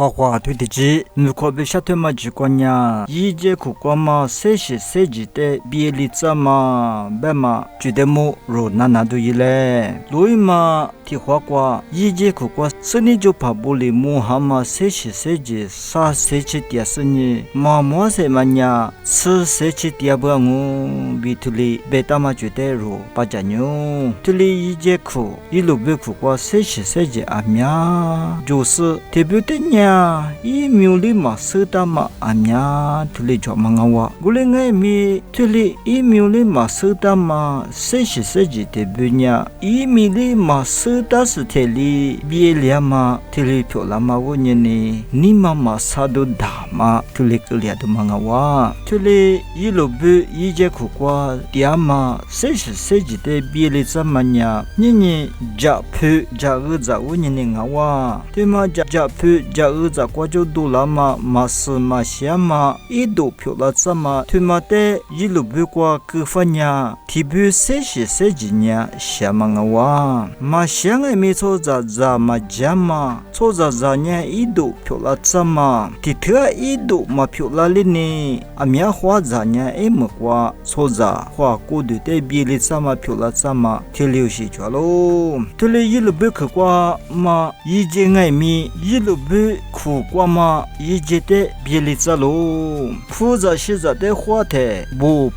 花花对的之，你可别下头嘛几个呀？一节苦瓜嘛，谁是谁记得别离子嘛，别嘛觉得么罗那都一嘞，所以嘛，提花瓜一节苦瓜，是你就怕不离么哈嘛，谁是谁记啥谁去点是你，嘛谁嘛呀，吃谁去点不我，比土里别他嘛觉得罗把家牛，土里一节苦，一路别苦瓜，谁是谁记阿苗，就是特别的呀，一秒里嘛收到嘛阿苗，土里做嘛我，我嘞爱咪土里一秒里嘛收到嘛，谁是谁记特别呀，一秒里嘛收到是特里别了嘛，土里漂亮嘛我呢，你嘛啥都大嘛，土里个了都嘛我，土里一路别一节苦瓜，点嘛谁是谁记得别里怎么呀，你加铺加二在我呢我，对嘛加铺加二在过就多了嘛，嘛是嘛些嘛，一度漂亮怎么，对嘛的一路别过各方呀，提不谁是谁记呢，些嘛我，嘛些个没错在嘛加嘛，错在呢一度漂亮怎么，提特一度嘛漂亮哩呢，阿苗花在呢么过，错在花过的的别里怎么漂亮怎么，提留是着喽，对了一路别去过嘛，一节爱咪一路别苦过嘛，一节的别里怎喽，苦在是在的花的，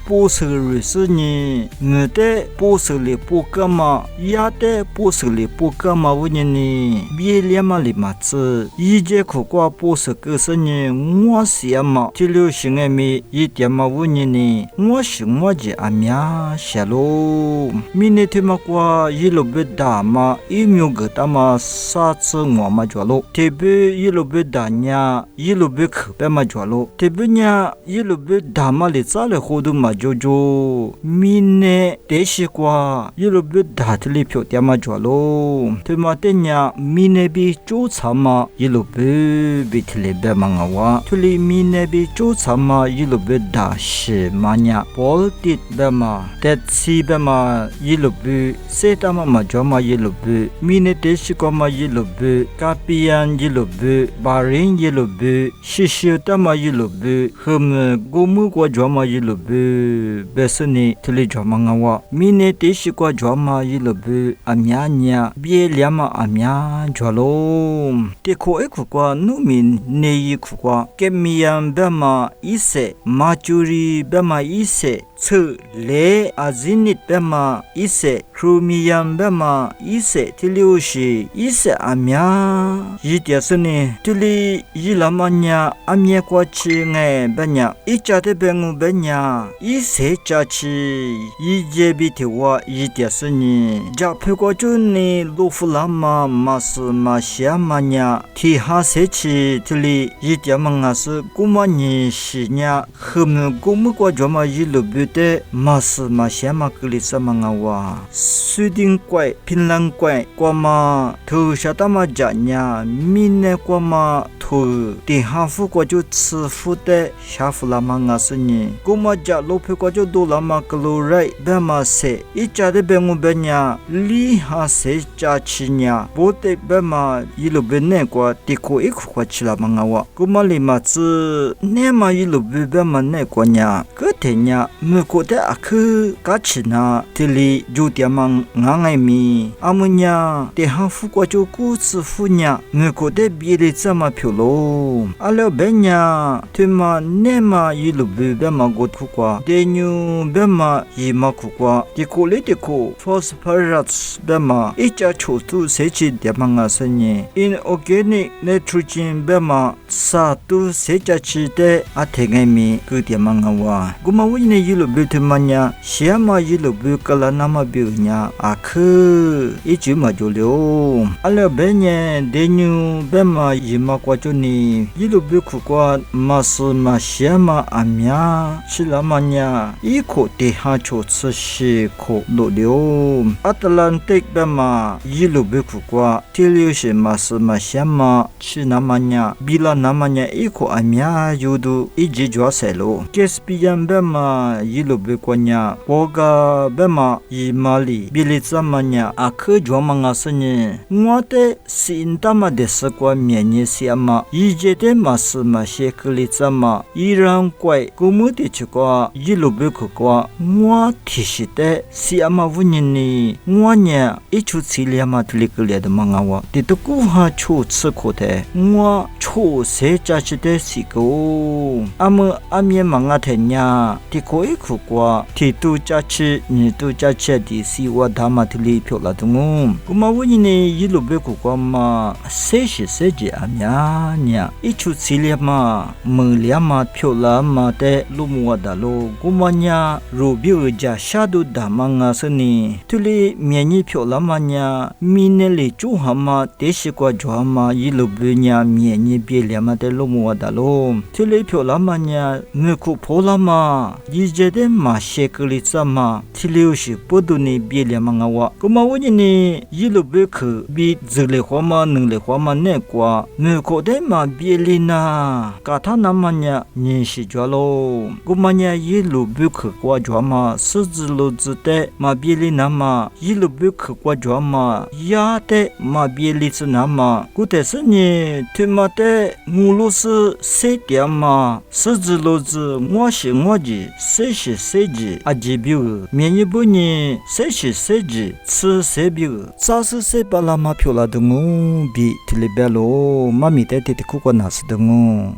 不是瑞士呢，我的不是里不干嘛，呀的不是里不干嘛我呢，别里嘛里嘛子，一节苦过不是个是呢，我是嘛，提留是爱咪一点嘛我呢，我是我的阿苗下喽，明天嘛过一路别大嘛，一秒个大嘛，啥子我嘛着喽，特别一路别大呀，一路别可别嘛着喽，特别呀一路别大嘛里咋了活动嘛着，明天得是过一路别大的里票点嘛着喽，对嘛的呀，明天比周长嘛一路别的里别嘛我，对里明天比周长嘛一路别大是嘛呀，保底别嘛，得是别嘛一路别，谁他嘛着嘛一路别，明天得是过嘛一路别，卡比安一路别，巴林一路别，西西他嘛一路别，和么古木过着嘛一路别，别是呢，这里着嘛我，明天得是过着嘛一路别，阿苗呀，别了嘛阿苗着喽，得可一苦瓜，农民内一苦瓜，给米样别嘛一些，马朱里别嘛一些。车雷阿金尼别嘛一些，克米样别嘛一些，这里是一些阿苗，一点是呢，这里一拉嘛呀，阿苗过去哎别呀，一家的别我别呀，一些家去，一节比的话一点是呢，家陪过就呢，路夫拉嘛嘛是嘛些嘛呀，提哈些去这里一点嘛我是古嘛呢是呀，和么古么过着嘛一路别。的马是马些马格里什么哇？水丁怪、槟榔怪，过嘛头下他妈家呀，明年过嘛头顶下副过就吃副的下副拉嘛我是呢，过嘛家路皮过就多拉嘛个路来，别嘛些一家的别我别呀，里下些家去呀，不得别嘛一路别那过地过一块过去了嘛我，过嘛里嘛子那嘛一路别嘛那过呀，个天呀。我的阿克嘎起那这里就点嘛爱咪阿姆呀的哈富过就故事富呀我的别的怎么漂喽阿拉别呀对嘛那嘛一路别嘛过苦瓜的牛别嘛一嘛苦瓜的苦里的苦 phosphorus 别嘛一家छोटू से ची点嘛阿生呢 inorganic nitrogen 别嘛啥都से चा ची的阿天爱咪个点嘛我古嘛我呢一路别嘛呀，些嘛一路别个啦那么别呀，阿克一句嘛就了，阿拉别呢，的牛别嘛一嘛过就呢，一路别苦过嘛是嘛些嘛阿苗，吃了嘛呀，一口地下就吃些口路了，阿特兰蒂别嘛一路别苦过，这里是嘛是嘛些嘛吃那么呀，比了那么呀一口阿苗有都一直抓塞喽，加斯皮安别嘛一路别过nya boga bema i mali bilitsa manya akhe joma nga sanye ngote sintama desakwa mianye siama 嘛一节的嘛是嘛些个里子嘛依然怪古木的去过一路不去过我提示的是阿妈问你我呢一出去了嘛这里个了的嘛我的都古哈出吃苦的我出谁家去的是个阿么阿面嘛我的呢的可以去过的都家去你都家去的是我他妈这里漂了的我嘛问你一路不去过嘛谁是谁家阿呢一出去了嘛没了嘛漂了嘛的路么的路我嘛呢路比家下都的嘛我是你这里面你漂了嘛呢明年里住哈嘛的是过住嘛一路不呢面你别了嘛的路么的路这里漂了嘛呢没去破了嘛一节的嘛些个里子嘛这里是不都你别了嘛我嘛问你一路不去比这里话嘛能里话嘛那过没去的嘛别里呐噶他那么呢你是着喽我嘛呢一路不去过着嘛狮子路子的嘛别里那么一路不去过着嘛呀的嘛别里子那么我的是你他妈的我路是谁的嘛狮子路子我是我的谁是谁的啊这边面一不呢谁是谁的吃谁边咋是谁把那么漂亮的我比特别喽妈咪的的苦过哪是的我